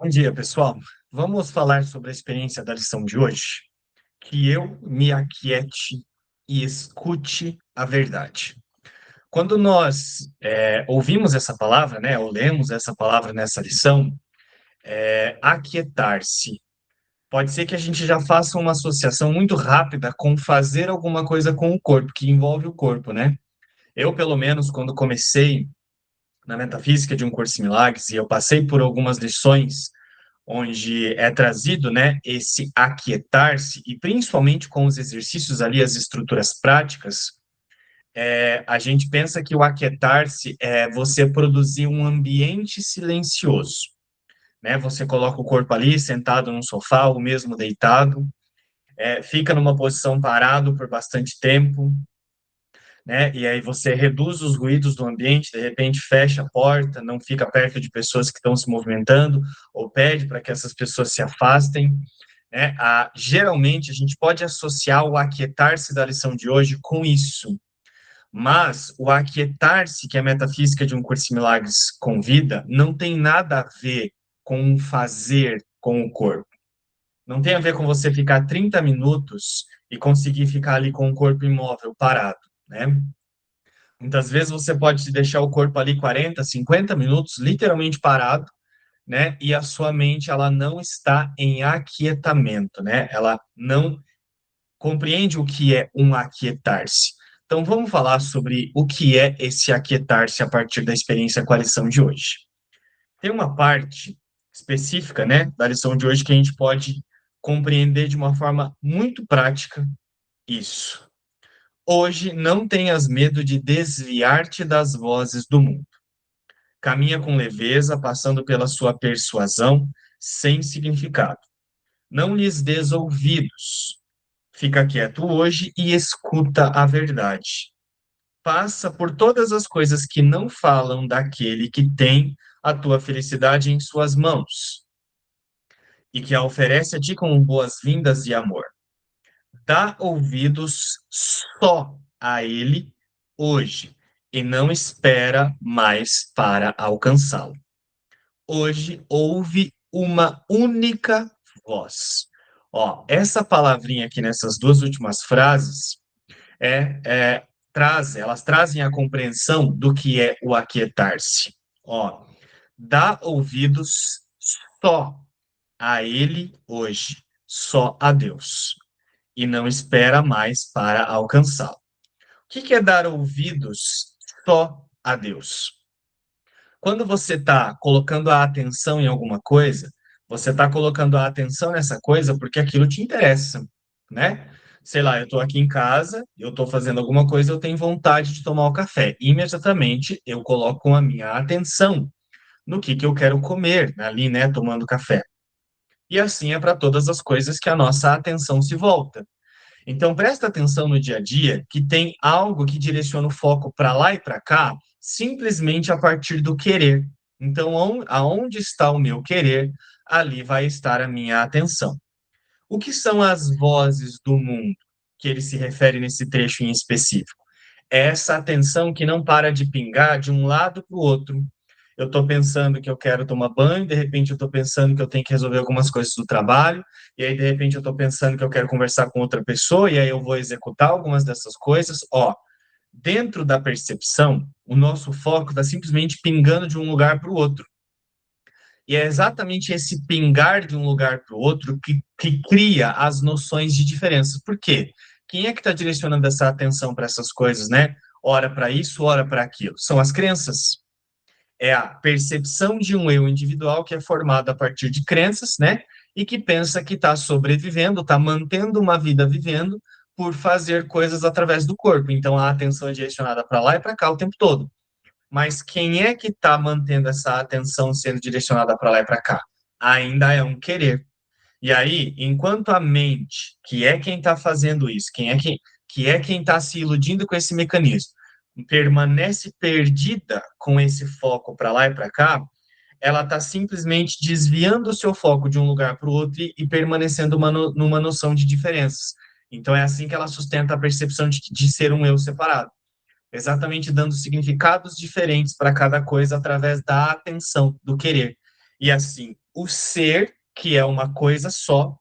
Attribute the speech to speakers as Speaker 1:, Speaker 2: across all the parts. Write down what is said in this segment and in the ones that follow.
Speaker 1: Bom dia, pessoal. Vamos falar sobre a experiência da lição de hoje. Que eu me aquiete e escute a verdade. Quando nós ouvimos essa palavra, né, ou lemos essa palavra nessa lição, aquietar-se. Pode ser que a gente já faça uma associação muito rápida com fazer alguma coisa com o corpo, que envolve o corpo, né? Eu, pelo menos, quando comecei na metafísica de um curso em milagres, e eu passei por algumas lições onde é trazido, né, esse aquietar-se, e principalmente com os exercícios ali, as estruturas práticas, a gente pensa que o aquietar-se é você produzir um ambiente silencioso, né? Você coloca o corpo ali, sentado num sofá, ou mesmo deitado, fica numa posição parado por bastante tempo, né? E aí você reduz os ruídos do ambiente, de repente fecha a porta, não fica perto de pessoas que estão se movimentando, ou pede para que essas pessoas se afastem, né? Geralmente a gente pode associar o aquietar-se da lição de hoje com isso, mas o aquietar-se que a metafísica de um curso em milagres convida não tem nada a ver com o fazer com o corpo. Não tem a ver com você ficar 30 minutos e conseguir ficar ali com o corpo imóvel, parado, né? Muitas vezes você pode deixar o corpo ali 40, 50 minutos, literalmente parado, né? E a sua mente, ela não está em aquietamento, né? Ela não compreende o que é um aquietar-se. Então, vamos falar sobre o que é esse aquietar-se a partir da experiência com a lição de hoje. Tem uma parte específica, né, da lição de hoje que a gente pode compreender de uma forma muito prática isso. Hoje não tenhas medo de desviar-te das vozes do mundo. Caminha com leveza, passando pela sua persuasão, sem significado. Não lhes dês ouvidos. Fica quieto hoje e escuta a verdade. Passa por todas as coisas que não falam daquele que tem a tua felicidade em suas mãos e que a oferece a ti como boas-vindas e amor. Dá ouvidos só a ele hoje e não espera mais para alcançá-lo. Hoje ouve uma única voz. Ó, essa palavrinha aqui nessas duas últimas frases elas trazem a compreensão do que é o aquietar-se. Ó, dá ouvidos só a Ele hoje, só a Deus, e não espera mais para alcançá-lo. O que que é dar ouvidos só a Deus? Quando você está colocando a atenção em alguma coisa, você está colocando a atenção nessa coisa porque aquilo te interessa, né? Sei lá, eu estou aqui em casa, eu estou fazendo alguma coisa, eu tenho vontade de tomar o café. Imediatamente eu coloco a minha atenção no que eu quero comer ali, né, tomando café. E assim é para todas as coisas que a nossa atenção se volta. Então, presta atenção no dia a dia que tem algo que direciona o foco para lá e para cá, simplesmente a partir do querer. Então, aonde está o meu querer, ali vai estar a minha atenção. O que são as vozes do mundo que ele se refere nesse trecho em específico? É essa atenção que não para de pingar de um lado para o outro. Eu estou pensando que eu quero tomar banho, de repente eu estou pensando que eu tenho que resolver algumas coisas do trabalho, e aí de repente eu estou pensando que eu quero conversar com outra pessoa, e aí eu vou executar algumas dessas coisas. Ó, dentro da percepção, o nosso foco está simplesmente pingando de um lugar para o outro. E é exatamente esse pingar de um lugar para o outro que cria as noções de diferenças. Por quê? Quem é que está direcionando essa atenção para essas coisas, né? Ora para isso, ora para aquilo. São as crenças. É a percepção de um eu individual que é formado a partir de crenças, né? E que pensa que está sobrevivendo, está mantendo uma vida vivendo por fazer coisas através do corpo. Então a atenção é direcionada para lá e para cá o tempo todo. Mas quem é que está mantendo essa atenção sendo direcionada para lá e para cá? Ainda é um querer. E aí, enquanto a mente, que é quem está fazendo isso, que é quem está se iludindo com esse mecanismo, permanece perdida com esse foco para lá e para cá, ela está simplesmente desviando o seu foco de um lugar para o outro e permanecendo numa noção de diferenças. Então, é assim que ela sustenta a percepção de ser um eu separado, exatamente dando significados diferentes para cada coisa através da atenção, do querer. E assim, o ser, que é uma coisa só,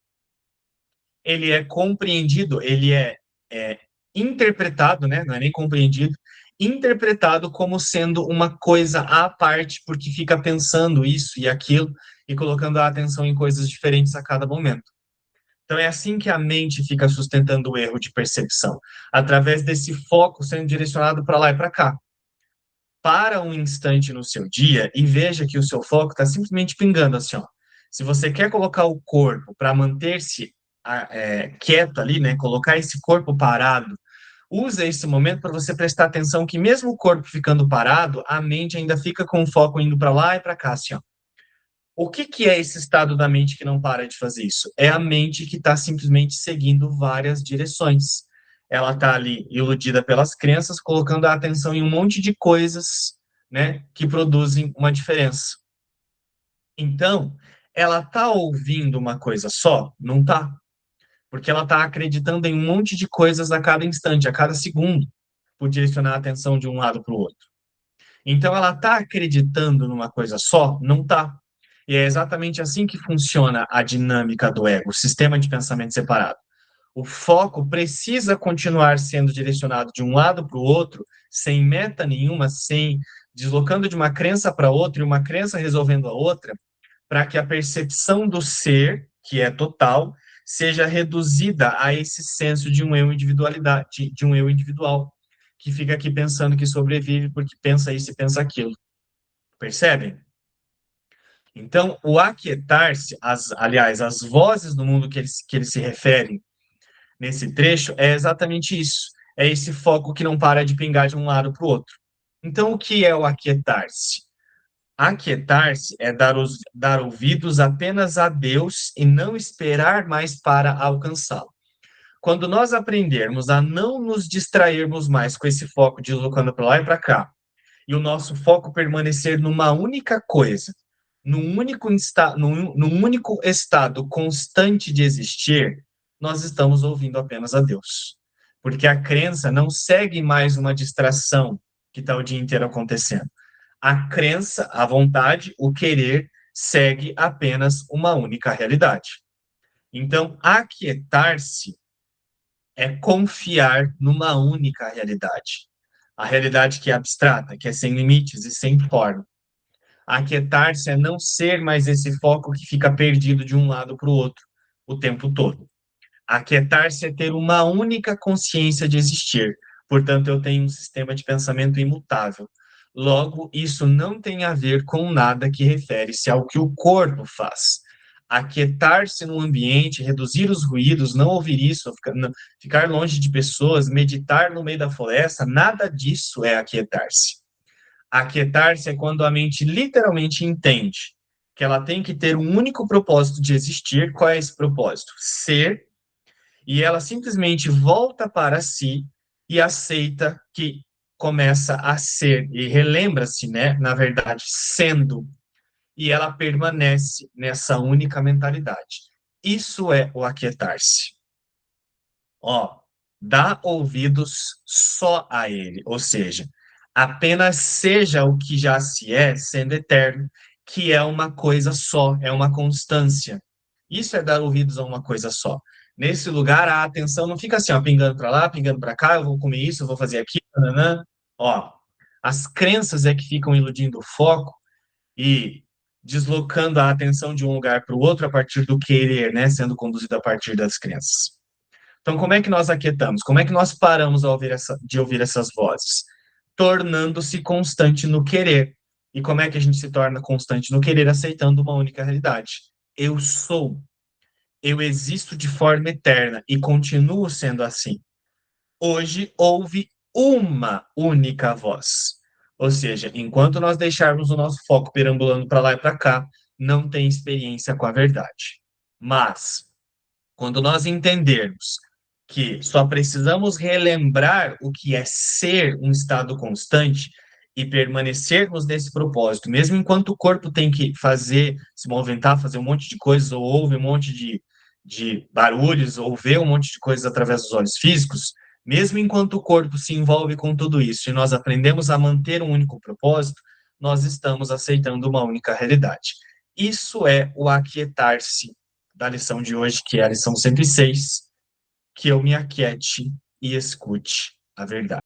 Speaker 1: ele é compreendido, é interpretado, né? Não é nem compreendido, interpretado como sendo uma coisa à parte, porque fica pensando isso e aquilo e colocando a atenção em coisas diferentes a cada momento. Então é assim que a mente fica sustentando o erro de percepção, através desse foco sendo direcionado para lá e para cá. Para um instante no seu dia e veja que o seu foco está simplesmente pingando assim, ó. Se você quer colocar o corpo para manter-se quieto ali, né, colocar esse corpo parado, usa esse momento para você prestar atenção que mesmo o corpo ficando parado, a mente ainda fica com o foco indo para lá e para cá, assim, ó. O que que é esse estado da mente que não para de fazer isso? É a mente que está simplesmente seguindo várias direções. Ela está ali iludida pelas crenças, colocando a atenção em um monte de coisas, né, que produzem uma diferença. Então, ela está ouvindo uma coisa só? Não está, porque ela está acreditando em um monte de coisas a cada instante, a cada segundo, por direcionar a atenção de um lado para o outro. Então, ela está acreditando numa coisa só? Não está. E é exatamente assim que funciona a dinâmica do ego, o sistema de pensamento separado. O foco precisa continuar sendo direcionado de um lado para o outro, sem meta nenhuma, sem deslocando de uma crença para outra e uma crença resolvendo a outra, para que a percepção do ser, que é total, seja reduzida a esse senso de um eu individualidade, de um eu individual, que fica aqui pensando que sobrevive porque pensa isso e pensa aquilo. Percebem? Então, o aquietar-se, aliás, as vozes do mundo que eles se referem nesse trecho, é exatamente isso. É esse foco que não para de pingar de um lado para o outro. Então, o que é o aquietar-se? Aquietar-se é dar ouvidos apenas a Deus e não esperar mais para alcançá-lo. Quando nós aprendermos a não nos distrairmos mais com esse foco deslocando para lá e para cá, e o nosso foco permanecer numa única coisa, num único estado constante de existir, nós estamos ouvindo apenas a Deus. Porque a crença não segue mais uma distração que está o dia inteiro acontecendo. A crença, a vontade, o querer, segue apenas uma única realidade. Então, aquietar-se é confiar numa única realidade. A realidade que é abstrata, que é sem limites e sem forma. Aquietar-se é não ser mais esse foco que fica perdido de um lado para o outro o tempo todo. Aquietar-se é ter uma única consciência de existir. Portanto, eu tenho um sistema de pensamento imutável. Logo, isso não tem a ver com nada que refere-se ao que o corpo faz. Aquietar-se no ambiente, reduzir os ruídos, não ouvir isso, ficar longe de pessoas, meditar no meio da floresta, nada disso é aquietar-se. Aquietar-se é quando a mente literalmente entende que ela tem que ter um único propósito de existir. Qual é esse propósito? Ser, e ela simplesmente volta para si e aceita que começa a ser, e relembra-se, né, na verdade, sendo, e ela permanece nessa única mentalidade. Isso é o aquietar-se. Ó, dá ouvidos só a ele, ou seja, apenas seja o que já se é, sendo eterno, que é uma coisa só, é uma constância. Isso é dar ouvidos a uma coisa só. Nesse lugar, a atenção não fica assim, ó, pingando para lá, pingando para cá, eu vou comer isso, eu vou fazer aquilo, nanã. Ó, as crenças é que ficam iludindo o foco e deslocando a atenção de um lugar para o outro a partir do querer, né, sendo conduzido a partir das crenças. Então, como é que nós aquietamos? Como é que nós paramos de ouvir essas vozes? Tornando-se constante no querer. E como é que a gente se torna constante no querer? Aceitando uma única realidade. Eu sou. Eu existo de forma eterna e continuo sendo assim. Hoje houve uma única voz. Ou seja, enquanto nós deixarmos o nosso foco perambulando para lá e para cá, não tem experiência com a verdade. Mas, quando nós entendermos que só precisamos relembrar o que é ser um estado constante e permanecermos nesse propósito, mesmo enquanto o corpo tem que fazer, se movimentar, fazer um monte de coisas, ou ouve um monte de barulhos, ou vê um monte de coisas através dos olhos físicos, mesmo enquanto o corpo se envolve com tudo isso e nós aprendemos a manter um único propósito, nós estamos aceitando uma única realidade. Isso é o aquietar-se da lição de hoje, que é a lição 106, que eu me aquiete e escute a verdade.